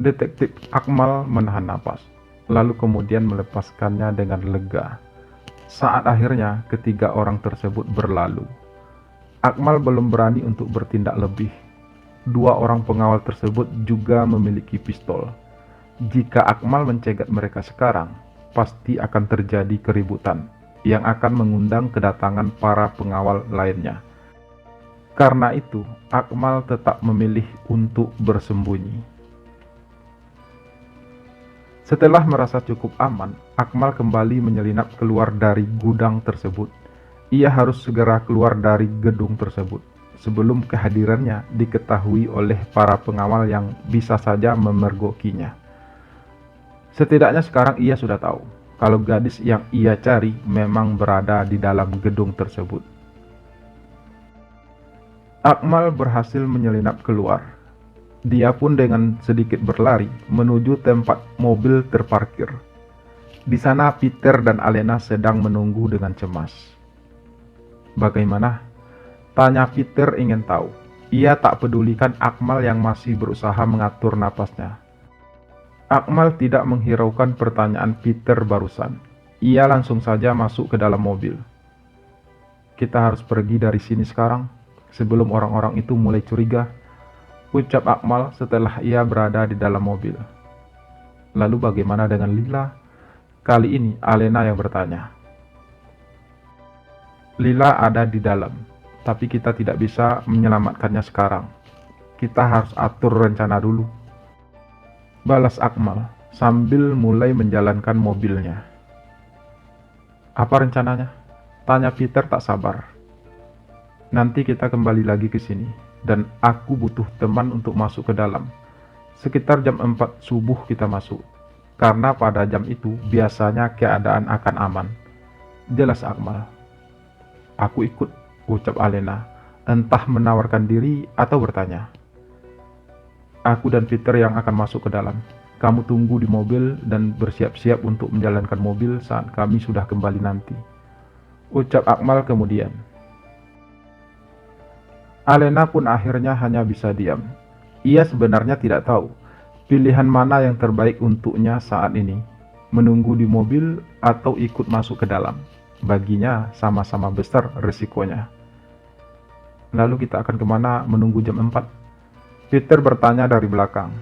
Detektif Akmal menahan napas, lalu kemudian melepaskannya dengan lega. Saat akhirnya ketiga orang tersebut berlalu, Akmal belum berani untuk bertindak lebih. Dua orang pengawal tersebut juga memiliki pistol. Jika Akmal mencegat mereka sekarang, pasti akan terjadi keributan yang akan mengundang kedatangan para pengawal lainnya. Karena itu, Akmal tetap memilih untuk bersembunyi. Setelah merasa cukup aman, Akmal kembali menyelinap keluar dari gudang tersebut. Ia harus segera keluar dari gedung tersebut sebelum kehadirannya diketahui oleh para pengawal yang bisa saja memergokinya. Setidaknya sekarang ia sudah tahu kalau gadis yang ia cari memang berada di dalam gedung tersebut. Akmal berhasil menyelinap keluar. Dia pun dengan sedikit berlari menuju tempat mobil terparkir. Di sana Peter dan Alena sedang menunggu dengan cemas. "Bagaimana?" tanya Peter ingin tahu. Ia tak pedulikan Akmal yang masih berusaha mengatur napasnya. Akmal tidak menghiraukan pertanyaan Peter barusan. Ia langsung saja masuk ke dalam mobil. "Kita harus pergi dari sini sekarang, sebelum orang-orang itu mulai curiga," ucap Akmal setelah ia berada di dalam mobil. "Lalu bagaimana dengan Lila?" Kali ini Alena yang bertanya. "Lila ada di dalam, tapi kita tidak bisa menyelamatkannya sekarang. Kita harus atur rencana dulu," balas Akmal sambil mulai menjalankan mobilnya. "Apa rencananya?" tanya Peter tak sabar. "Nanti kita kembali lagi ke sini, dan aku butuh teman untuk masuk ke dalam. Sekitar jam 4 subuh kita masuk, karena pada jam itu biasanya keadaan akan aman," jelas Akmal. "Aku ikut," ucap Alena, entah menawarkan diri atau bertanya. "Aku dan Peter yang akan masuk ke dalam. Kamu tunggu di mobil dan bersiap-siap untuk menjalankan mobil saat kami sudah kembali nanti," ucap Akmal kemudian. Alena pun akhirnya hanya bisa diam. Ia sebenarnya tidak tahu pilihan mana yang terbaik untuknya saat ini, menunggu di mobil atau ikut masuk ke dalam. Baginya sama-sama besar resikonya. "Lalu kita akan kemana menunggu jam 4? Peter bertanya dari belakang.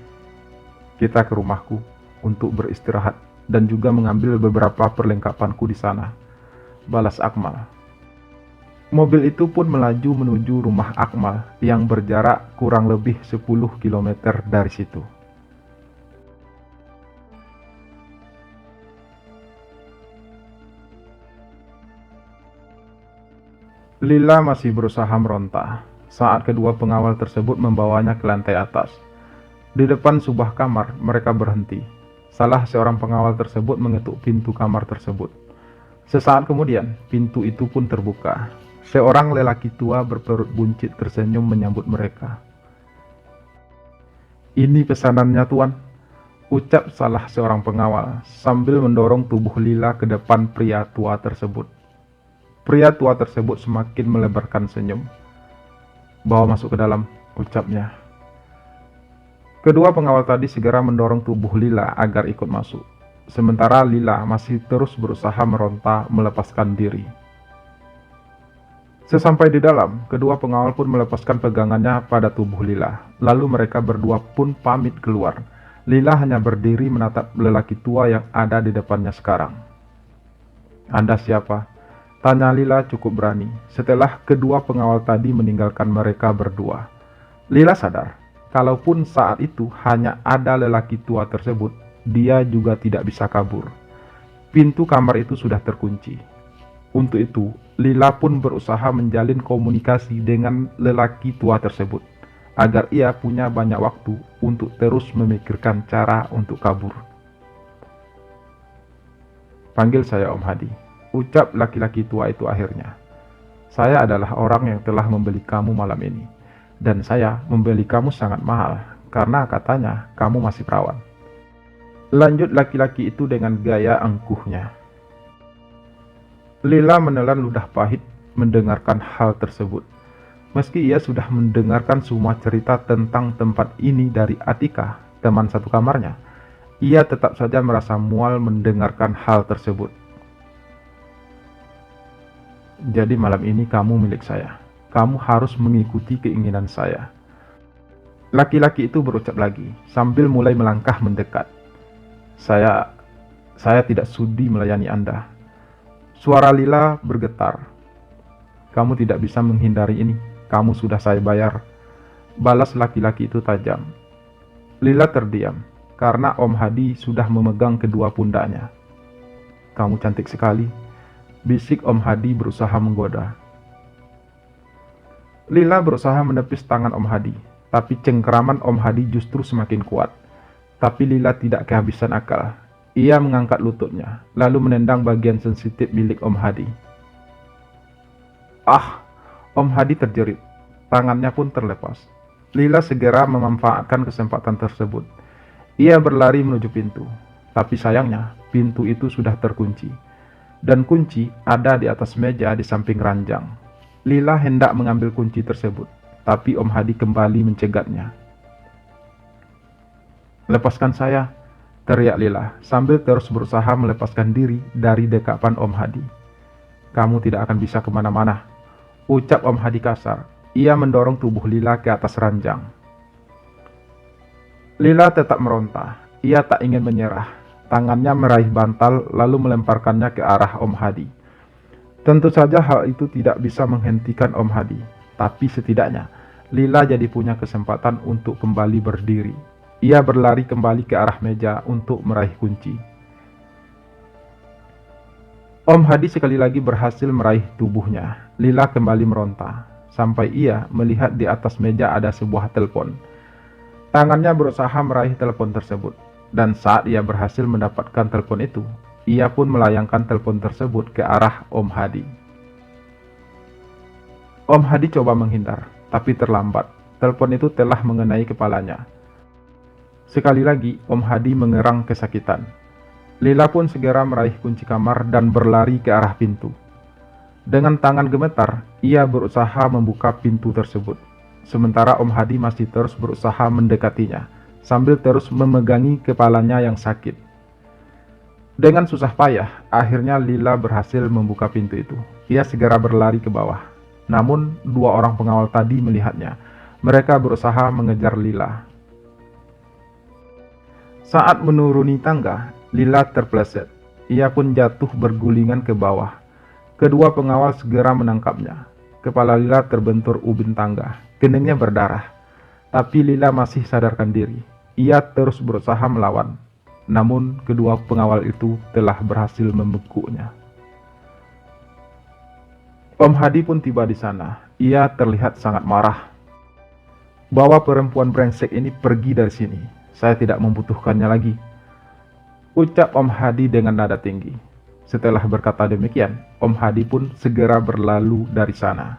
"Kita ke rumahku untuk beristirahat dan juga mengambil beberapa perlengkapanku di sana," balas Akmal. Mobil itu pun melaju menuju rumah Akmal yang berjarak kurang lebih 10 km dari situ. Lila masih berusaha meronta saat kedua pengawal tersebut membawanya ke lantai atas. Di depan sebuah kamar, mereka berhenti. Salah seorang pengawal tersebut mengetuk pintu kamar tersebut. Sesaat kemudian, pintu itu pun terbuka. Seorang lelaki tua berperut buncit tersenyum menyambut mereka. "Ini pesanannya, Tuan," ucap salah seorang pengawal sambil mendorong tubuh Lila ke depan pria tua tersebut. Pria tua tersebut semakin melebarkan senyum. "Bawa masuk ke dalam," ucapnya. Kedua pengawal tadi segera mendorong tubuh Lila agar ikut masuk. Sementara Lila masih terus berusaha meronta melepaskan diri. Sesampai di dalam, kedua pengawal pun melepaskan pegangannya pada tubuh Lila. Lalu mereka berdua pun pamit keluar. Lila hanya berdiri menatap lelaki tua yang ada di depannya sekarang. "Anda siapa?" tanya Lila cukup berani setelah kedua pengawal tadi meninggalkan mereka berdua. Lila sadar, kalaupun saat itu hanya ada lelaki tua tersebut, dia juga tidak bisa kabur. Pintu kamar itu sudah terkunci. Untuk itu, Lila pun berusaha menjalin komunikasi dengan lelaki tua tersebut, agar ia punya banyak waktu untuk terus memikirkan cara untuk kabur. "Panggil saya Om Hadi," ucap laki-laki tua itu akhirnya. "Saya adalah orang yang telah membeli kamu malam ini, dan saya membeli kamu sangat mahal, karena katanya kamu masih perawan," lanjut laki-laki itu dengan gaya angkuhnya. Lila menelan ludah pahit mendengarkan hal tersebut. Meski ia sudah mendengarkan semua cerita tentang tempat ini dari Atika, teman satu kamarnya, ia tetap saja merasa mual mendengarkan hal tersebut. Jadi malam ini kamu milik saya. Kamu harus mengikuti keinginan saya. Laki-laki itu berucap lagi, sambil mulai melangkah mendekat. Saya tidak sudi melayani Anda. Suara Lila bergetar. Kamu tidak bisa menghindari ini. Kamu sudah saya bayar. Balas laki-laki itu tajam. Lila terdiam, karena Om Hadi sudah memegang kedua pundaknya. Kamu cantik sekali, bisik Om Hadi berusaha menggoda. Lila berusaha menepis tangan Om Hadi, tapi cengkeraman Om Hadi justru semakin kuat. Tapi Lila tidak kehabisan akal. Ia mengangkat lututnya, lalu menendang bagian sensitif milik Om Hadi. Ah! Om Hadi terjerit. Tangannya pun terlepas. Lila segera memanfaatkan kesempatan tersebut. Ia berlari menuju pintu. Tapi sayangnya, pintu itu sudah terkunci. Dan kunci ada di atas meja di samping ranjang. Lila hendak mengambil kunci tersebut, tapi Om Hadi kembali mencegatnya. Lepaskan saya, teriak Lila sambil terus berusaha melepaskan diri dari dekapan Om Hadi. Kamu tidak akan bisa kemana-mana, ucap Om Hadi kasar. Ia mendorong tubuh Lila ke atas ranjang. Lila tetap meronta. Ia tak ingin menyerah. Tangannya meraih bantal lalu melemparkannya ke arah Om Hadi. Tentu saja hal itu tidak bisa menghentikan Om Hadi, tapi setidaknya Lila jadi punya kesempatan untuk kembali berdiri. Ia berlari kembali ke arah meja untuk meraih kunci. Om Hadi sekali lagi berhasil meraih tubuhnya. Lila kembali meronta, sampai ia melihat di atas meja ada sebuah telepon. Tangannya berusaha meraih telepon tersebut, dan saat ia berhasil mendapatkan telepon itu, ia pun melayangkan telepon tersebut ke arah Om Hadi. Om Hadi coba menghindar, tapi terlambat. Telepon itu telah mengenai kepalanya. Sekali lagi, Om Hadi mengerang kesakitan. Lila pun segera meraih kunci kamar dan berlari ke arah pintu. Dengan tangan gemetar, ia berusaha membuka pintu tersebut. Sementara Om Hadi masih terus berusaha mendekatinya, sambil terus memegangi kepalanya yang sakit. Dengan susah payah, akhirnya Lila berhasil membuka pintu itu. Ia segera berlari ke bawah. Namun, dua orang pengawal tadi melihatnya. Mereka berusaha mengejar Lila. Saat menuruni tangga, Lila terpeleset. Ia pun jatuh bergulingan ke bawah. Kedua pengawal segera menangkapnya. Kepala Lila terbentur ubin tangga. Keningnya berdarah. Tapi Lila masih sadarkan diri. Ia terus berusaha melawan. Namun kedua pengawal itu telah berhasil membekuknya. Om Hadi pun tiba di sana. Ia terlihat sangat marah. Bawa perempuan brengsek ini pergi dari sini. Saya tidak membutuhkannya lagi, ucap Om Hadi dengan nada tinggi. Setelah berkata demikian, Om Hadi pun segera berlalu dari sana.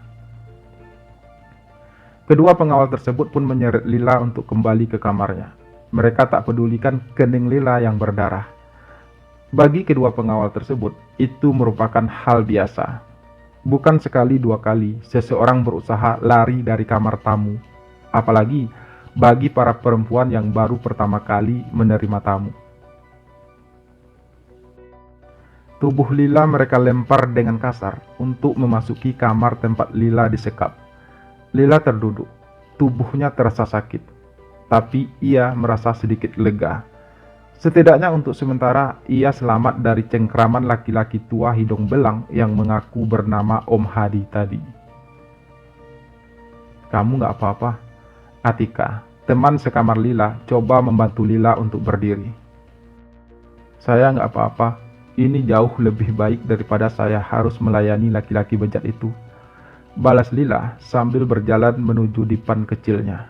Kedua pengawal tersebut pun menyeret Lila untuk kembali ke kamarnya. Mereka tak pedulikan kening Lila yang berdarah. Bagi kedua pengawal tersebut, itu merupakan hal biasa. Bukan sekali dua kali seseorang berusaha lari dari kamar tamu. Apalagi bagi para perempuan yang baru pertama kali menerima tamu. Tubuh Lila mereka lempar dengan kasar untuk memasuki kamar tempat Lila disekap. Lila terduduk. Tubuhnya terasa sakit. Tapi ia merasa sedikit lega. Setidaknya untuk sementara ia selamat dari cengkraman laki-laki tua hidung belang yang mengaku bernama Om Hadi tadi. Kamu gak apa-apa? Atika, teman sekamar Lila, coba membantu Lila untuk berdiri. Saya gak apa-apa. Ini jauh lebih baik daripada saya harus melayani laki-laki bejat itu, balas Lila sambil berjalan menuju dipan kecilnya.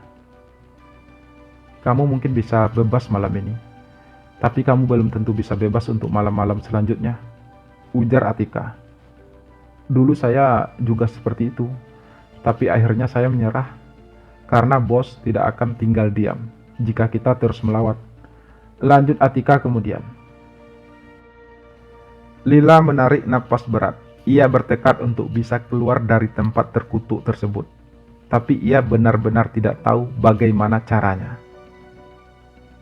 Kamu mungkin bisa bebas malam ini, tapi kamu belum tentu bisa bebas untuk malam-malam selanjutnya, ujar Atika. Dulu saya juga seperti itu, tapi akhirnya saya menyerah, karena bos tidak akan tinggal diam jika kita terus melawan, lanjut Atika kemudian. Lila menarik napas berat. Ia bertekad untuk bisa keluar dari tempat terkutuk tersebut, tapi ia benar-benar tidak tahu bagaimana caranya.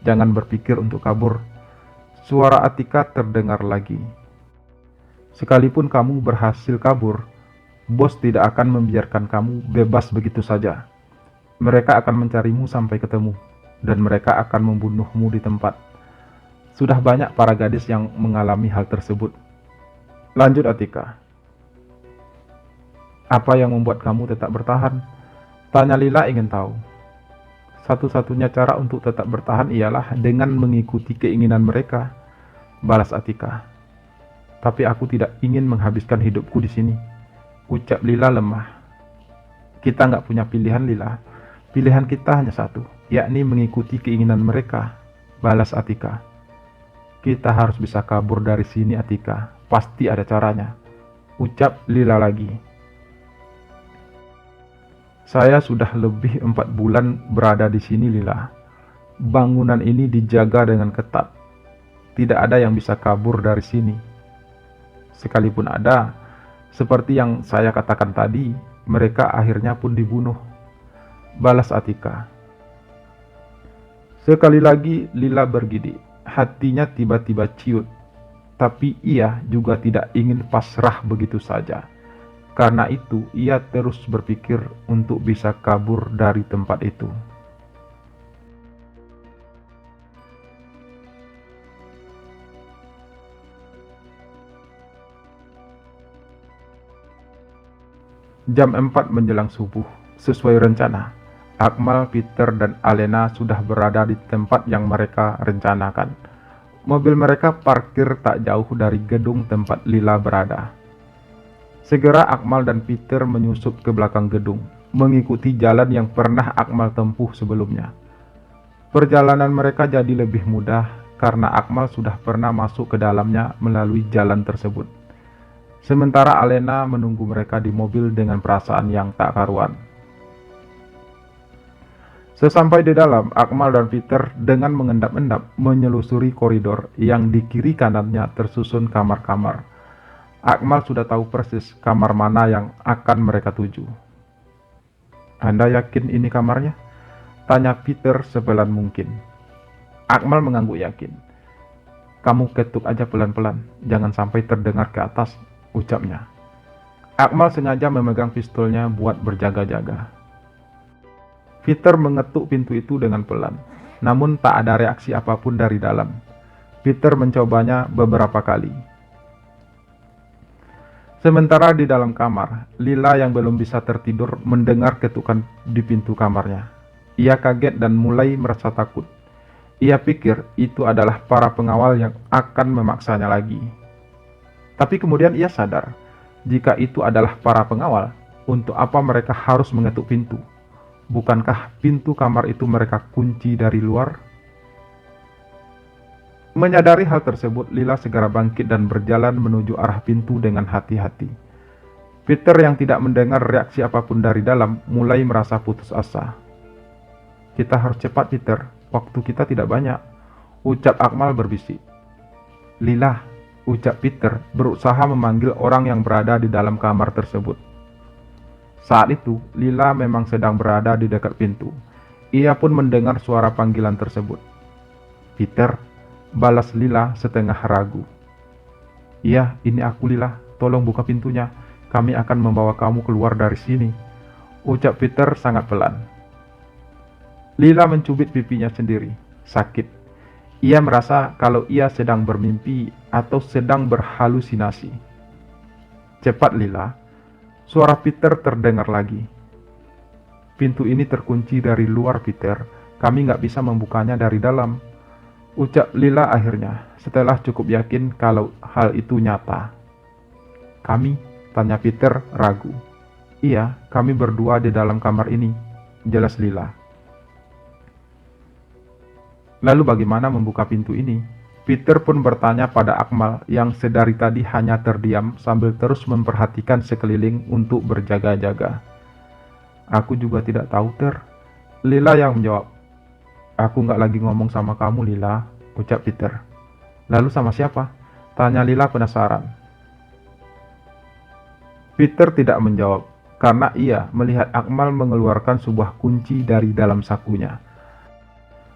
Jangan berpikir untuk kabur. Suara Atika terdengar lagi. Sekalipun kamu berhasil kabur, bos tidak akan membiarkan kamu bebas begitu saja. Mereka akan mencarimu sampai ketemu, dan mereka akan membunuhmu di tempat. Sudah banyak para gadis yang mengalami hal tersebut. Lanjut Atika. Apa yang membuat kamu tetap bertahan? Tanya Lila ingin tahu. Satu-satunya cara untuk tetap bertahan ialah dengan mengikuti keinginan mereka, balas Atika. Tapi aku tidak ingin menghabiskan hidupku di sini, ucap Lila lemah. Kita nggak punya pilihan Lila. Pilihan kita hanya satu, yakni mengikuti keinginan mereka, balas Atika. Kita harus bisa kabur dari sini Atika, pasti ada caranya, ucap Lila lagi. Saya sudah lebih 4 bulan berada di sini Lila. Bangunan ini dijaga dengan ketat. Tidak ada yang bisa kabur dari sini. Sekalipun ada, seperti yang saya katakan tadi, mereka akhirnya pun dibunuh, balas Atika. Sekali lagi Lila bergidik, hatinya tiba-tiba ciut. Tapi ia juga tidak ingin pasrah begitu saja. Karena itu ia terus berpikir untuk bisa kabur dari tempat itu. Jam 4 menjelang subuh, sesuai rencana. Akmal, Peter, dan Alena sudah berada di tempat yang mereka rencanakan. Mobil mereka parkir tak jauh dari gedung tempat Lila berada. Segera Akmal dan Peter menyusup ke belakang gedung, mengikuti jalan yang pernah Akmal tempuh sebelumnya. Perjalanan mereka jadi lebih mudah karena Akmal sudah pernah masuk ke dalamnya melalui jalan tersebut. Sementara Alena menunggu mereka di mobil dengan perasaan yang tak karuan. Sesampai di dalam, Akmal dan Peter dengan mengendap-endap menyelusuri koridor yang di kiri kanannya tersusun kamar-kamar. Akmal sudah tahu persis kamar mana yang akan mereka tuju. Anda yakin ini kamarnya? Tanya Peter sepelan mungkin. Akmal mengangguk yakin. Kamu ketuk aja pelan-pelan, jangan sampai terdengar ke atas, ucapnya. Akmal sengaja memegang pistolnya buat berjaga-jaga. Peter mengetuk pintu itu dengan pelan, namun tak ada reaksi apapun dari dalam. Peter mencobanya beberapa kali. Sementara di dalam kamar, Lila yang belum bisa tertidur mendengar ketukan di pintu kamarnya. Ia kaget dan mulai merasa takut. Ia pikir itu adalah para pengawal yang akan memaksanya lagi. Tapi kemudian ia sadar, jika itu adalah para pengawal, untuk apa mereka harus mengetuk pintu? Bukankah pintu kamar itu mereka kunci dari luar? Menyadari hal tersebut, Lila segera bangkit dan berjalan menuju arah pintu dengan hati-hati. Peter yang tidak mendengar reaksi apapun dari dalam mulai merasa putus asa. Kita harus cepat Peter, waktu kita tidak banyak, ucap Akmal berbisik. Lila, ucap Peter berusaha memanggil orang yang berada di dalam kamar tersebut. Saat itu, Lila memang sedang berada di dekat pintu. Ia pun mendengar suara panggilan tersebut. Peter, balas Lila setengah ragu. Iya, ini aku Lila, tolong buka pintunya, kami akan membawa kamu keluar dari sini, ucap Peter sangat pelan. Lila mencubit pipinya sendiri, sakit. Ia merasa kalau ia sedang bermimpi atau sedang berhalusinasi. Cepat Lila, suara Peter terdengar lagi. Pintu ini terkunci dari luar Peter, kami nggak bisa membukanya dari dalam, ucap Lila akhirnya, setelah cukup yakin kalau hal itu nyata. Kami? Tanya Peter ragu. Iya, kami berdua di dalam kamar ini, jelas Lila. Lalu bagaimana membuka pintu ini? Peter pun bertanya pada Akmal yang sedari tadi hanya terdiam sambil terus memperhatikan sekeliling untuk berjaga-jaga. Aku juga tidak tahu, Ter. Lila yang menjawab. Aku nggak lagi ngomong sama kamu, Lila, ucap Peter. Lalu sama siapa? Tanya Lila penasaran. Peter tidak menjawab, karena ia melihat Akmal mengeluarkan sebuah kunci dari dalam sakunya.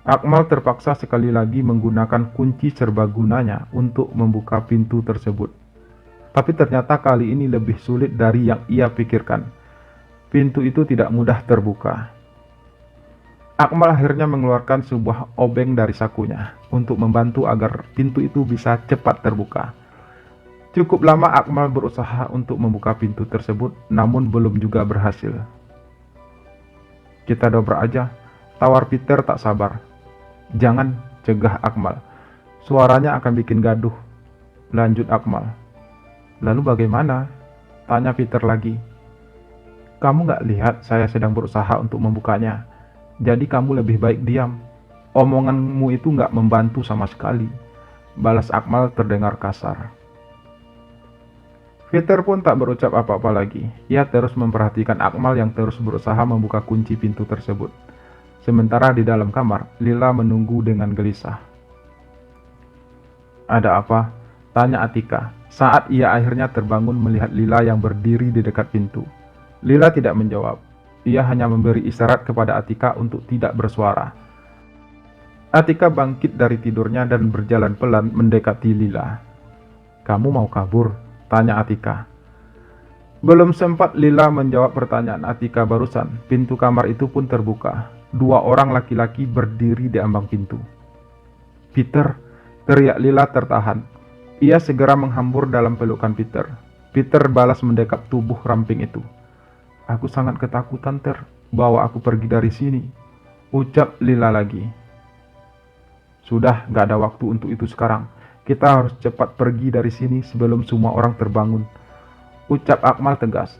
Akmal terpaksa sekali lagi menggunakan kunci serbagunanya untuk membuka pintu tersebut. Tapi ternyata kali ini lebih sulit dari yang ia pikirkan. Pintu itu tidak mudah terbuka. Akmal akhirnya mengeluarkan sebuah obeng dari sakunya untuk membantu agar pintu itu bisa cepat terbuka. Cukup lama Akmal berusaha untuk membuka pintu tersebut, namun belum juga berhasil. "Kita dobrak aja," tawar Peter tak sabar. "Jangan," cegah Akmal. "Suaranya akan bikin gaduh," lanjut Akmal. "Lalu bagaimana?" tanya Peter lagi. "Kamu nggak lihat saya sedang berusaha untuk membukanya? Jadi kamu lebih baik diam. Omonganmu itu nggak membantu sama sekali," balas Akmal terdengar kasar. Peter pun tak berucap apa-apa lagi. Ia terus memperhatikan Akmal yang terus berusaha membuka kunci pintu tersebut. Sementara di dalam kamar, Lila menunggu dengan gelisah. "Ada apa?" tanya Atika, saat ia akhirnya terbangun melihat Lila yang berdiri di dekat pintu. Lila tidak menjawab. Ia hanya memberi isyarat kepada Atika untuk tidak bersuara. Atika bangkit dari tidurnya dan berjalan pelan mendekati Lila. "Kamu mau kabur?" tanya Atika. Belum sempat Lila menjawab pertanyaan Atika barusan, pintu kamar itu pun terbuka. Dua orang laki-laki berdiri di ambang pintu. "Peter!" teriak Lila tertahan. Ia segera menghambur dalam pelukan Peter. Peter balas mendekap tubuh ramping itu. "Aku sangat ketakutan, Ter. Bawa aku pergi dari sini," ucap Lila lagi. "Sudah, gak ada waktu untuk itu sekarang. Kita harus cepat pergi dari sini sebelum semua orang terbangun," ucap Akmal tegas.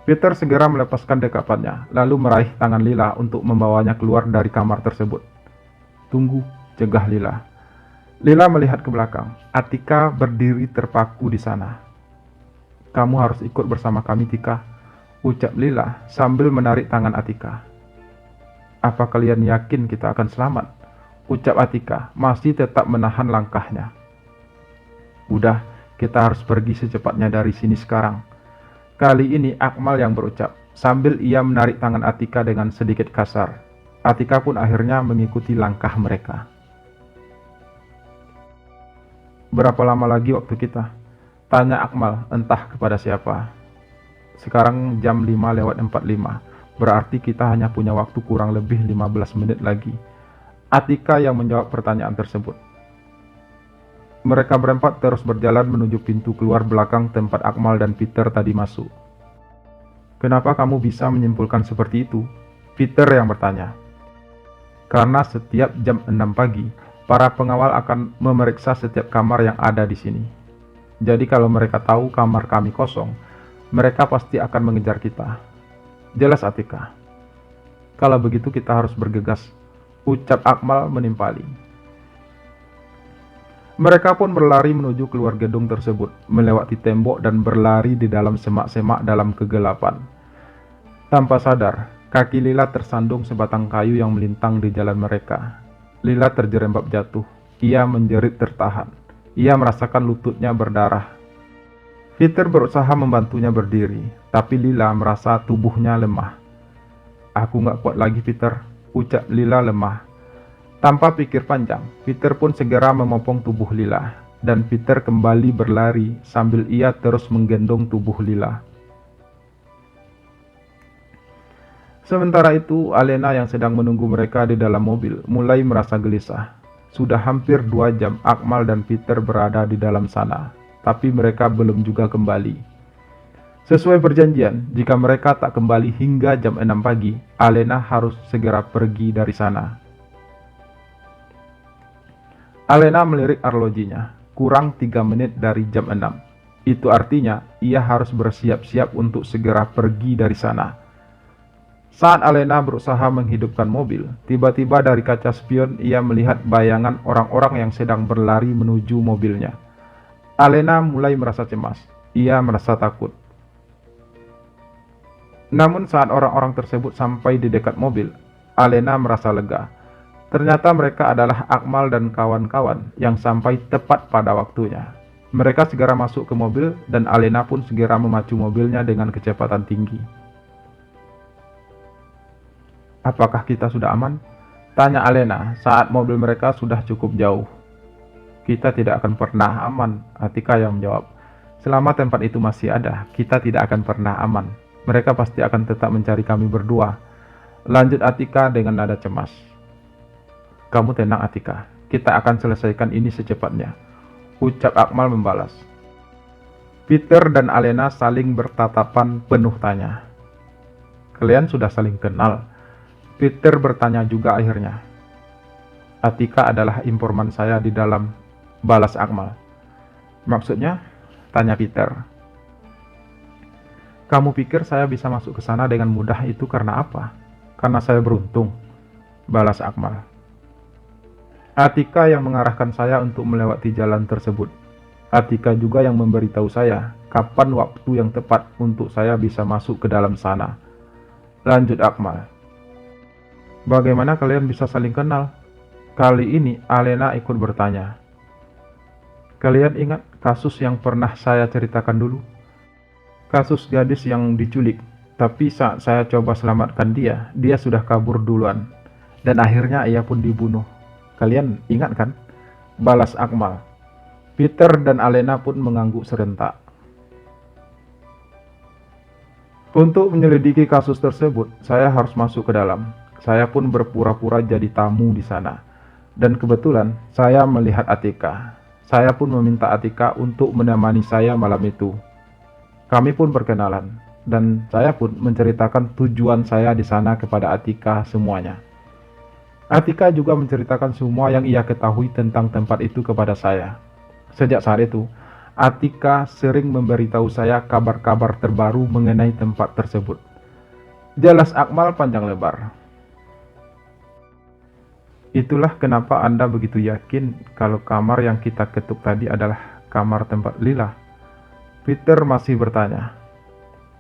Peter segera melepaskan dekapannya, lalu meraih tangan Lila untuk membawanya keluar dari kamar tersebut. "Tunggu," cegah Lila. Lila melihat ke belakang. Atika berdiri terpaku di sana. "Kamu harus ikut bersama kami, Tika," ucap Lila sambil menarik tangan Atika. "Apa kalian yakin kita akan selamat?" ucap Atika, masih tetap menahan langkahnya. "Udah, kita harus pergi secepatnya dari sini sekarang." Kali ini Akmal yang berucap, sambil ia menarik tangan Atika dengan sedikit kasar. Atika pun akhirnya mengikuti langkah mereka. "Berapa lama lagi waktu kita?" tanya Akmal entah kepada siapa. "Sekarang jam 5:45, berarti kita hanya punya waktu kurang lebih 15 menit lagi," Atika yang menjawab pertanyaan tersebut. Mereka berempat terus berjalan menuju pintu keluar belakang tempat Akmal dan Peter tadi masuk. "Kenapa kamu bisa menyimpulkan seperti itu?" Peter yang bertanya. "Karena setiap jam 6 pagi, para pengawal akan memeriksa setiap kamar yang ada di sini. Jadi kalau mereka tahu kamar kami kosong, mereka pasti akan mengejar kita," jelas Atika. "Kalau begitu kita harus bergegas," ucap Akmal menimpali. Mereka pun berlari menuju keluar gedung tersebut, melewati tembok dan berlari di dalam semak-semak dalam kegelapan. Tanpa sadar, kaki Lila tersandung sebatang kayu yang melintang di jalan mereka. Lila terjerembab jatuh. Ia menjerit tertahan. Ia merasakan lututnya berdarah. Peter berusaha membantunya berdiri, tapi Lila merasa tubuhnya lemah. "Aku gak kuat lagi, Peter," ucap Lila lemah. Tanpa pikir panjang, Peter pun segera memopong tubuh Lila, dan Peter kembali berlari sambil ia terus menggendong tubuh Lila. Sementara itu, Alena yang sedang menunggu mereka di dalam mobil mulai merasa gelisah. Sudah hampir 2 jam Akmal dan Peter berada di dalam sana, tapi mereka belum juga kembali. Sesuai perjanjian, jika mereka tak kembali hingga jam 6 pagi, Alena harus segera pergi dari sana. Alena melirik arlojinya, kurang 3 menit dari jam 6. Itu artinya ia harus bersiap-siap untuk segera pergi dari sana. Saat Alena berusaha menghidupkan mobil, tiba-tiba dari kaca spion ia melihat bayangan orang-orang yang sedang berlari menuju mobilnya. Alena mulai merasa cemas. Ia merasa takut. Namun saat orang-orang tersebut sampai di dekat mobil, Alena merasa lega. Ternyata mereka adalah Akmal dan kawan-kawan yang sampai tepat pada waktunya. Mereka segera masuk ke mobil dan Alena pun segera memacu mobilnya dengan kecepatan tinggi. "Apakah kita sudah aman?" Tanya Alena saat mobil mereka sudah cukup jauh. Kita tidak akan pernah aman, Atika yang menjawab. Selama tempat itu masih ada, kita tidak akan pernah aman. Mereka pasti akan tetap mencari kami berdua. Lanjut Atika dengan nada cemas. Kamu tenang Atika, kita akan selesaikan ini secepatnya, ucap Akmal membalas. Peter dan Alena saling bertatapan penuh tanya. Kalian sudah saling kenal? Peter bertanya juga akhirnya. Atika adalah informan saya di dalam, balas Akmal. Maksudnya? Tanya Peter. Kamu pikir saya bisa masuk ke sana dengan mudah itu karena apa? Karena saya beruntung, balas Akmal. Atika yang mengarahkan saya untuk melewati jalan tersebut. Atika juga yang memberitahu saya kapan waktu yang tepat untuk saya bisa masuk ke dalam sana. Lanjut Akmal. Bagaimana kalian bisa saling kenal? Kali ini Alena ikut bertanya. Kalian ingat kasus yang pernah saya ceritakan dulu? Kasus gadis yang diculik, tapi saat saya coba selamatkan dia sudah kabur duluan. Dan akhirnya ia pun dibunuh. Kalian ingat kan? Balas Akmal. Peter dan Alena pun mengangguk serentak. Untuk menyelidiki kasus tersebut, saya harus masuk ke dalam. Saya pun berpura-pura jadi tamu di sana. Dan kebetulan saya melihat Atika. Saya pun meminta Atika untuk menemani saya malam itu. Kami pun berkenalan, dan saya pun menceritakan tujuan saya di sana kepada Atika semuanya. Atika juga menceritakan semua yang ia ketahui tentang tempat itu kepada saya. Sejak saat itu, Atika sering memberitahu saya kabar-kabar terbaru mengenai tempat tersebut. Jelas Akmal panjang lebar. Itulah kenapa Anda begitu yakin kalau kamar yang kita ketuk tadi adalah kamar tempat Lila. Peter masih bertanya.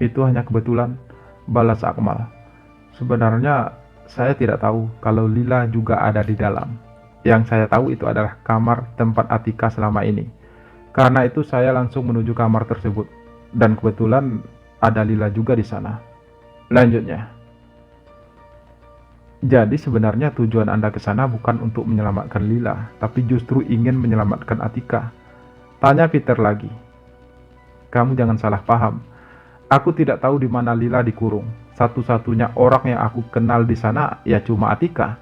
Itu hanya kebetulan, balas Akmal. Sebenarnya saya tidak tahu kalau Lila juga ada di dalam. Yang saya tahu itu adalah kamar tempat Atika selama ini. Karena itu saya langsung menuju kamar tersebut. Dan kebetulan ada Lila juga di sana. Lanjutnya. Jadi sebenarnya tujuan Anda ke sana bukan untuk menyelamatkan Lila, tapi justru ingin menyelamatkan Atika. Tanya Peter lagi. Kamu jangan salah paham. Aku tidak tahu di mana Lila dikurung. Satu-satunya orang yang aku kenal di sana ya cuma Atika.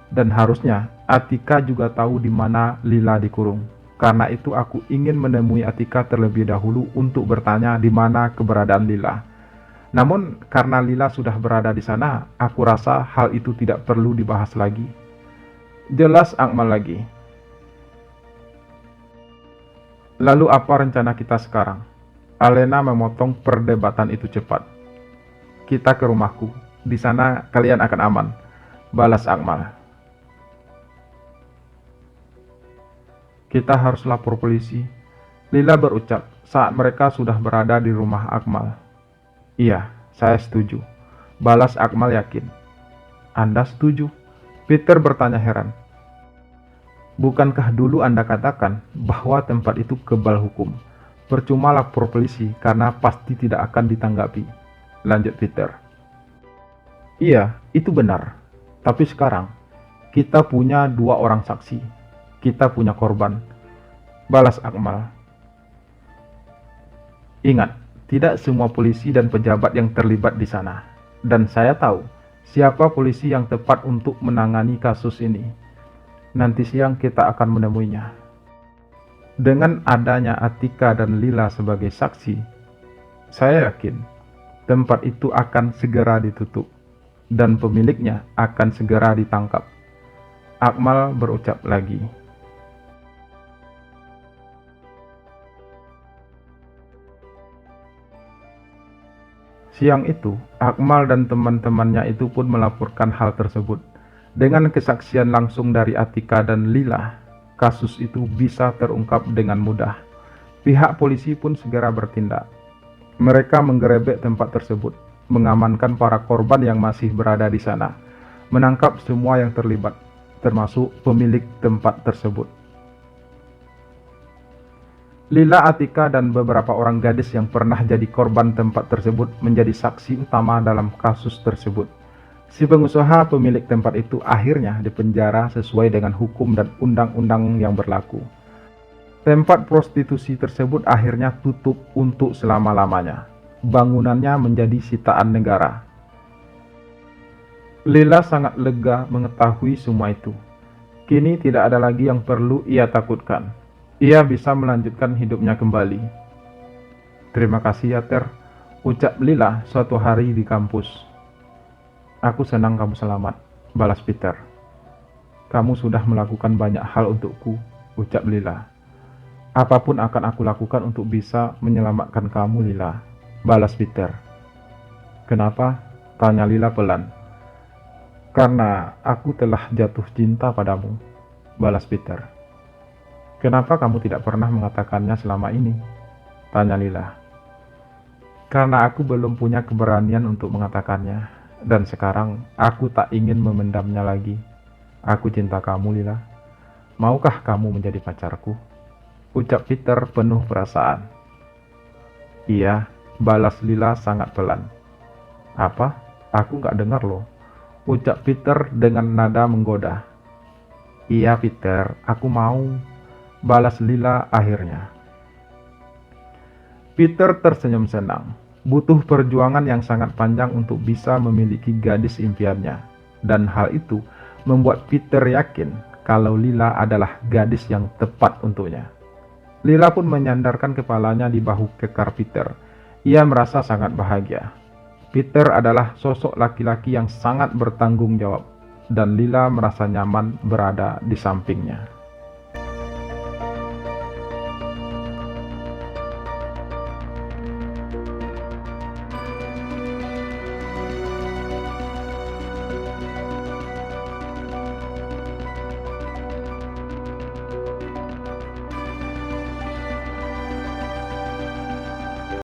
Dan harusnya Atika juga tahu di mana Lila dikurung. Karena itu aku ingin menemui Atika terlebih dahulu untuk bertanya di mana keberadaan Lila. Namun karena Lila sudah berada di sana, aku rasa hal itu tidak perlu dibahas lagi. Jelas Akmal lagi. Lalu apa rencana kita sekarang? Alena memotong perdebatan itu cepat. Kita ke rumahku. Di sana kalian akan aman, balas Akmal. Kita harus lapor polisi, Lila berucap saat mereka sudah berada di rumah Akmal. Iya, saya setuju, balas Akmal yakin. Anda setuju? Peter bertanya heran. Bukankah dulu Anda katakan bahwa tempat itu kebal hukum? Percuma lapor polisi karena pasti tidak akan ditanggapi, lanjut Peter. Iya, itu benar. Tapi sekarang kita punya 2 orang saksi. Kita punya korban, balas Akmal. Ingat, tidak semua polisi dan pejabat yang terlibat di sana. Dan saya tahu siapa polisi yang tepat untuk menangani kasus ini. Nanti siang kita akan menemuinya. Dengan adanya Atika dan Lila sebagai saksi, saya yakin tempat itu akan segera ditutup dan pemiliknya akan segera ditangkap. Akmal berucap lagi. Siang itu, Akmal dan teman-temannya itu pun melaporkan hal tersebut. Dengan kesaksian langsung dari Atika dan Lila, kasus itu bisa terungkap dengan mudah. Pihak polisi pun segera bertindak. Mereka menggerebek tempat tersebut, mengamankan para korban yang masih berada di sana, menangkap semua yang terlibat, termasuk pemilik tempat tersebut. Lila, Atika, dan beberapa orang gadis yang pernah jadi korban tempat tersebut menjadi saksi utama dalam kasus tersebut. Si pengusaha pemilik tempat itu akhirnya dipenjara sesuai dengan hukum dan undang-undang yang berlaku. Tempat prostitusi tersebut akhirnya tutup untuk selama-lamanya. Bangunannya menjadi sitaan negara. Lila sangat lega mengetahui semua itu. Kini tidak ada lagi yang perlu ia takutkan. Ia bisa melanjutkan hidupnya kembali. "Terima kasih ya, Ter," ucap Lila suatu hari di kampus. "Aku senang kamu selamat," balas Peter. "Kamu sudah melakukan banyak hal untukku," ucap Lila. "Apapun akan aku lakukan untuk bisa menyelamatkan kamu, Lila," balas Peter. "Kenapa?" tanya Lila pelan. "Karena aku telah jatuh cinta padamu," balas Peter. "Kenapa kamu tidak pernah mengatakannya selama ini?" tanya Lila. "Karena aku belum punya keberanian untuk mengatakannya. Dan sekarang aku tak ingin memendamnya lagi. Aku cinta kamu, Lila. Maukah kamu menjadi pacarku?" ucap Peter penuh perasaan. "Iya," balas Lila sangat pelan. "Apa? Aku gak dengar loh," ucap Peter dengan nada menggoda. "Iya Peter, aku mau," balas Lila akhirnya. Peter tersenyum senang. Butuh perjuangan yang sangat panjang untuk bisa memiliki gadis impiannya. Dan hal itu membuat Peter yakin kalau Lila adalah gadis yang tepat untuknya. Lila pun menyandarkan kepalanya di bahu kekar Peter. Ia merasa sangat bahagia. Peter adalah sosok laki-laki yang sangat bertanggung jawab, dan Lila merasa nyaman berada di sampingnya.